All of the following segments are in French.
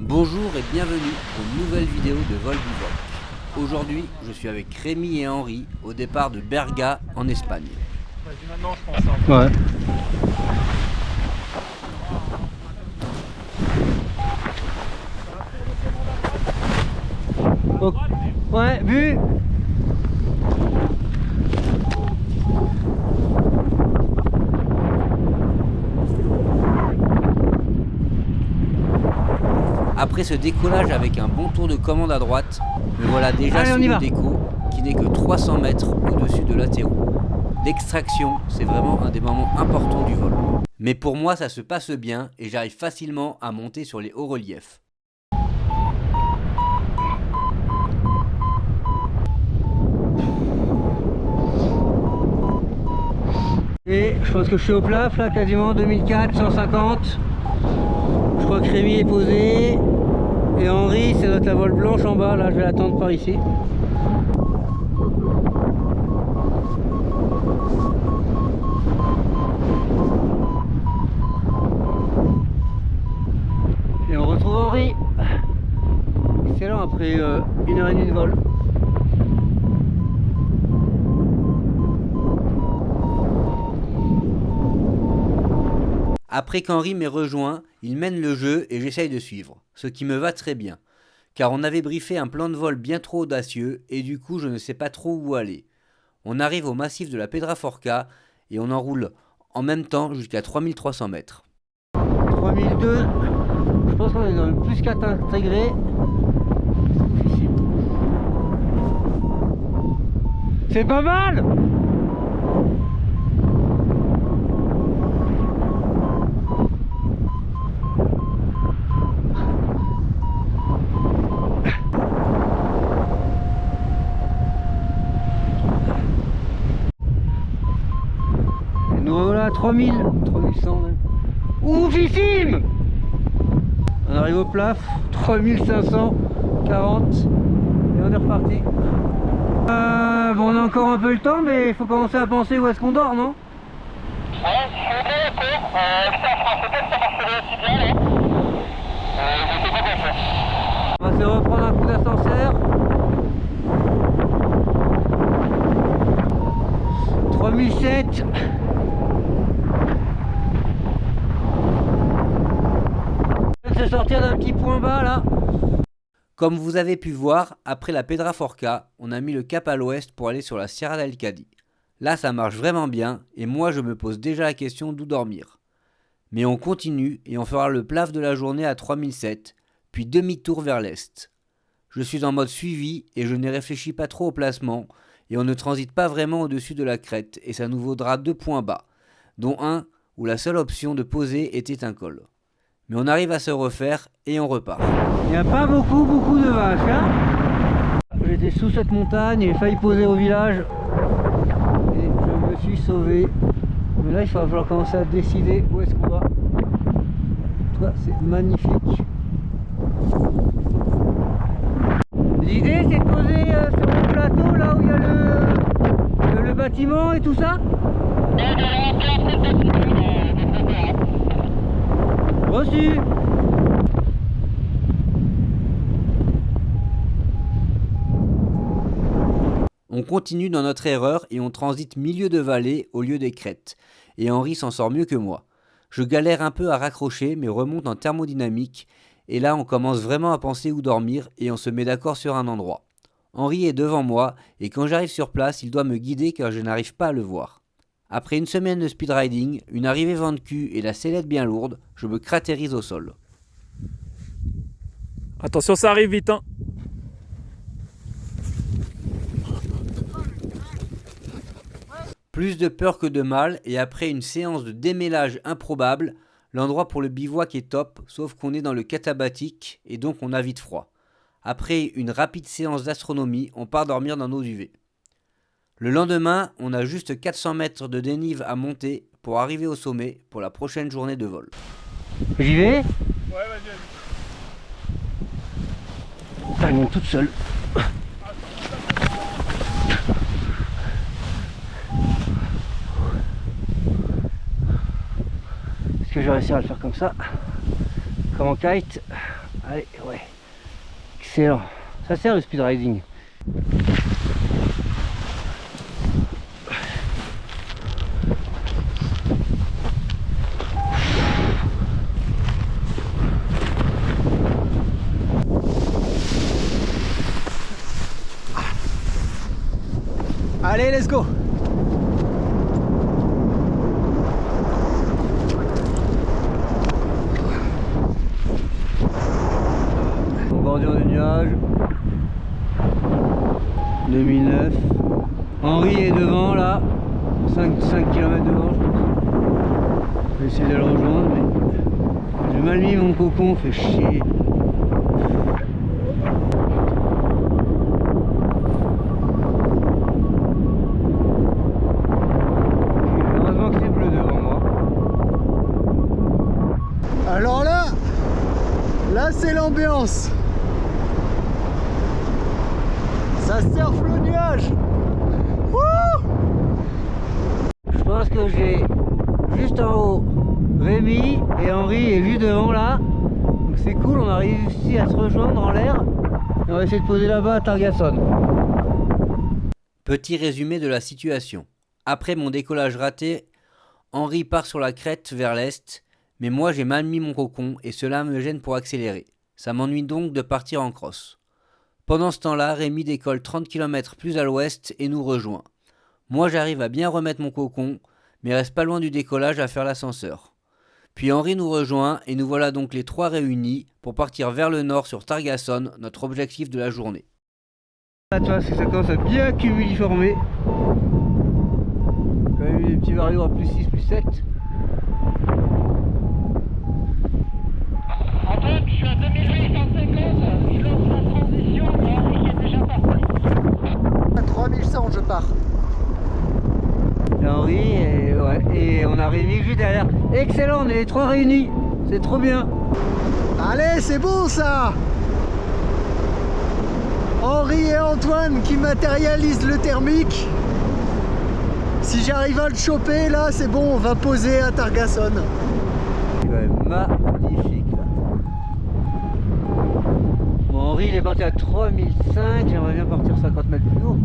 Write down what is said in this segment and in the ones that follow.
Bonjour et bienvenue pour une nouvelle vidéo de Vol du Vol. Aujourd'hui, je suis avec Rémi et Henri au départ de Berga en Espagne. Vas-y maintenant je pense. Hein. Ouais. Oh. Ouais, vu. Après ce décollage avec un bon tour de commande à droite, me voilà déjà sous le déco qui n'est que 300 mètres au-dessus de l'atterro. L'extraction, c'est vraiment un des moments importants du vol. Mais pour moi, ça se passe bien et j'arrive facilement à monter sur les hauts reliefs. Et je pense que je suis au plaf là, quasiment 2004, 150. Je crois que Rémi est posé. Et Henri, c'est notre la voile blanche en bas, là je vais l'attendre par ici. Et on retrouve Henri. Excellent après 1h30 de vol. Après qu'Henri m'ait rejoint, il mène le jeu et j'essaye de suivre, ce qui me va très bien, car on avait briefé un plan de vol bien trop audacieux et du coup je ne sais pas trop où aller. On arrive au massif de la Pedraforca et on enroule en même temps jusqu'à 3300 mètres. 3002, je pense qu'on est dans le plus 4 intégré. C'est pas mal! Nous voilà à 3000, 3100 même. Oufissime! On arrive au plaf, 3540 et on est reparti. Bon, on a encore un peu le temps, mais il faut commencer à penser où est-ce qu'on dort, non? Ouais, je suis bien d'accord. Ça fera peut-être ça marcherait aussi bien là. Je sais pas quoi faire. On va se reprendre un coup d'ascenseur. 3007. On vient de se sortir d'un petit point bas là. Comme vous avez pu voir, après la Pedraforca, on a mis le cap à l'ouest pour aller sur la Sierra del Cadi. Là ça marche vraiment bien et moi je me pose déjà la question d'où dormir. Mais on continue et on fera le plaf de la journée à 3007, puis demi-tour vers l'est. Je suis en mode suivi et je ne réfléchis pas trop au placement et on ne transite pas vraiment au-dessus de la crête et ça nous vaudra 2 points bas, dont un où la seule option de poser était un col. Mais on arrive à se refaire et on repart. Il n'y a pas beaucoup de vaches hein. J'étais sous cette montagne et failli poser au village et je me suis sauvé. Mais là il va falloir commencer à décider où est-ce qu'on va. Toi c'est magnifique. L'idée c'est de poser sur le plateau là où il y a le bâtiment et tout ça. Reçu. On continue dans notre erreur et on transite milieu de vallée au lieu des crêtes. Et Henri s'en sort mieux que moi. Je galère un peu à raccrocher mais remonte en thermodynamique. Et là on commence vraiment à penser où dormir et on se met d'accord sur un endroit. Henri est devant moi et quand j'arrive sur place il doit me guider car je n'arrive pas à le voir. Après une semaine de speedriding, une arrivée vent de cul et la sellette bien lourde, je me cratérise au sol. Attention ça arrive vite hein. Plus de peur que de mal et après une séance de démêlage improbable, l'endroit pour le bivouac est top sauf qu'on est dans le katabatique et donc on a vite froid. Après une rapide séance d'astronomie, on part dormir dans nos UV. Le lendemain, on a juste 400 mètres de dénive à monter pour arriver au sommet pour la prochaine journée de vol. J'y vais. Ouais vas-y. Elle monte toute seule. Est-ce que je vais réussir à le faire comme ça? Comme en kite? Allez, ouais. Excellent. Ça sert le speed riding. Allez, let's go! En bordure de nuages. 2009. Henri est devant là. 5 km devant, je pense. Je vais essayer de le rejoindre, mais j'ai mal mis mon cocon, fait chier. Alors là c'est l'ambiance. Ça surfe le nuage. Wouh! Je pense que j'ai juste en haut Rémi et Henri est juste devant là. Donc c'est cool, on a réussi à se rejoindre en l'air. Et on va essayer de poser là-bas à Targason. Petit résumé de la situation. Après mon décollage raté, Henri part sur la crête vers l'est, mais moi j'ai mal mis mon cocon et cela me gêne pour accélérer. Ça m'ennuie donc de partir en cross. Pendant ce temps-là, Rémi décolle 30 km plus à l'ouest et nous rejoint. Moi j'arrive à bien remettre mon cocon, mais reste pas loin du décollage à faire l'ascenseur. Puis Henri nous rejoint et nous voilà donc les trois réunis pour partir vers le nord sur Targason, notre objectif de la journée. Là tu vois, ça commence à bien cumuliformer. Quand même des petits varios à plus 6, plus 7. Antoine, je suis à 2850, je lance la transition, Henri est déjà parti. À 3100 je pars. Et Henri et on a Rémi juste derrière. Excellent, on est les trois réunis. C'est trop bien. Allez, c'est bon ça. Henri et Antoine qui matérialisent le thermique. Si j'arrive à le choper là, c'est bon, on va poser à Targason. C'est quand même magnifique là. Bon, Henri il est parti à 3005, j'aimerais bien partir 50 mètres plus haut.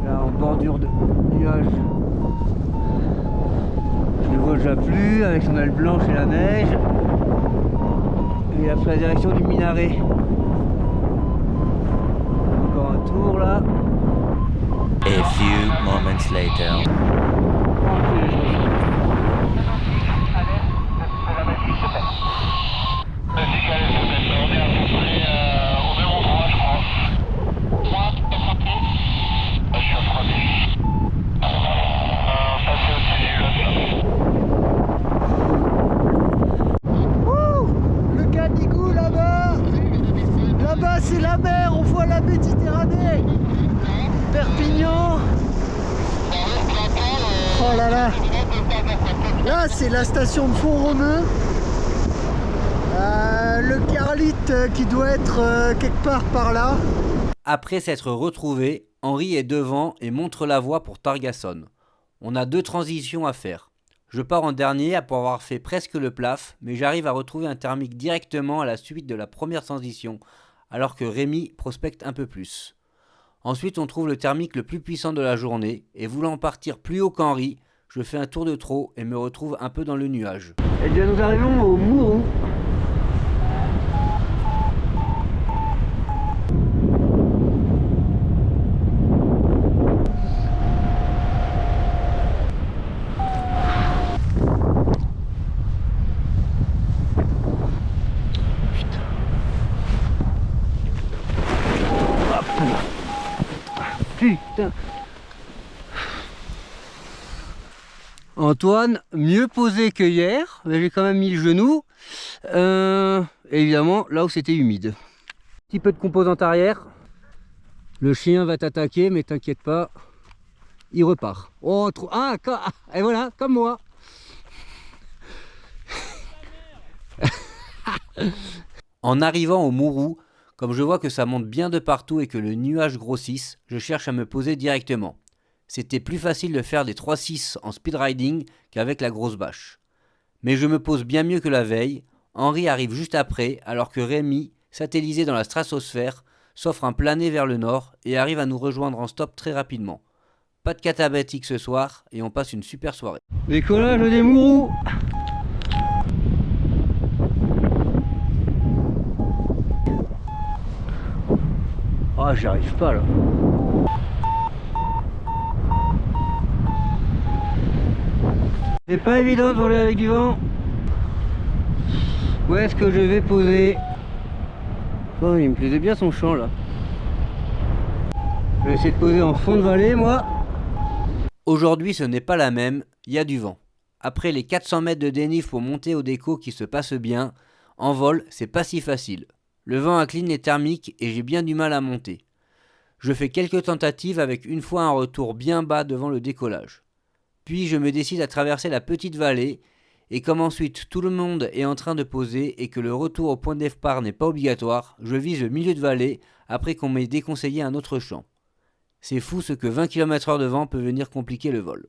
Là en bordure de nuages. Je le vois déjà plus avec son aile blanche et la neige. Et il a pris la direction du minaret. Encore un tour là. A few moments later. Le Canigou là-bas. Là-bas c'est la mer, on voit la Méditerranée. Perpignan. Oh là là. Là c'est la station de Font-Romeu. Le Carlite qui doit être quelque part par là. Après s'être retrouvés, Henri est devant et montre la voie pour Targason. On a 2 transitions à faire. Je pars en dernier pour avoir fait presque le plaf, mais j'arrive à retrouver un thermique directement à la suite de la première transition, alors que Rémi prospecte un peu plus. Ensuite, on trouve le thermique le plus puissant de la journée, et voulant partir plus haut qu'Henri, je fais un tour de trop et me retrouve un peu dans le nuage. Et bien nous arrivons au Mourou. Putain. Antoine, mieux posé que hier, mais j'ai quand même mis le genou. Et évidemment, là où c'était humide. Un petit peu de composante arrière. Le chien va t'attaquer, mais t'inquiète pas, il repart. Oh, trop... Ah, et voilà, comme moi. En arrivant au Mourou, comme je vois que ça monte bien de partout et que le nuage grossisse, je cherche à me poser directement. C'était plus facile de faire des 3-6 en speed riding qu'avec la grosse bâche. Mais je me pose bien mieux que la veille. Henri arrive juste après, alors que Rémi satellisé dans la stratosphère, s'offre un plané vers le nord et arrive à nous rejoindre en stop très rapidement. Pas de catabatique ce soir et on passe une super soirée. Décollage des Mourous. Ah, j'y arrive pas là. C'est pas évident de voler avec du vent. Où est-ce que je vais poser? Oh, il me plaisait bien son champ là. Je vais essayer de poser en fond de vallée moi. Aujourd'hui ce n'est pas la même, il y a du vent. Après les 400 mètres de dénive pour monter au déco qui se passe bien, en vol c'est pas si facile. Le vent incline les thermiques et j'ai bien du mal à monter. Je fais quelques tentatives avec une fois un retour bien bas devant le décollage. Puis je me décide à traverser la petite vallée et comme ensuite tout le monde est en train de poser et que le retour au point de départ n'est pas obligatoire, je vise le milieu de vallée après qu'on m'ait déconseillé un autre champ. C'est fou ce que 20 km/h de vent peut venir compliquer le vol.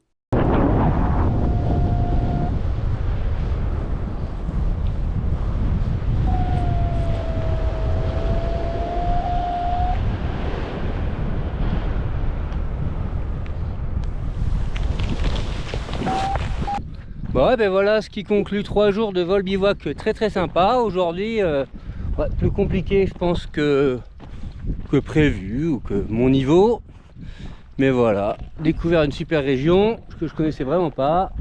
Bon, ben voilà ce qui conclut 3 jours de vol bivouac très sympa. Aujourd'hui, plus compliqué je pense que prévu ou que mon niveau. Mais voilà, découvert une super région que je connaissais vraiment pas.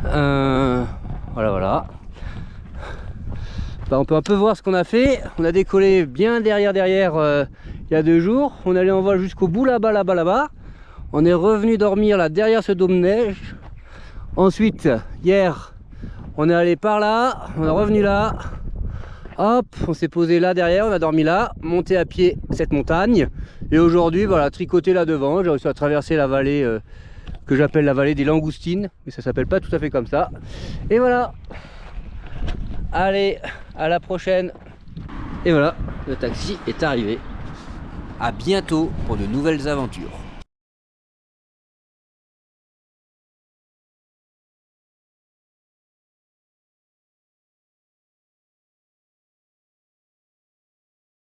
Voilà. Bah, on peut un peu voir ce qu'on a fait. On a décollé bien derrière il y a 2 jours. On allait en vol jusqu'au bout là-bas. On est revenu dormir là derrière ce dôme neige. Ensuite, hier, on est allé par là, on est revenu là. Hop, on s'est posé là derrière, on a dormi là, monté à pied cette montagne. Et aujourd'hui, voilà, tricoté là devant, j'ai réussi à traverser la vallée que j'appelle la vallée des Langoustines. Mais ça s'appelle pas tout à fait comme ça. Et voilà. Allez, à la prochaine. Et voilà, le taxi est arrivé. A bientôt pour de nouvelles aventures.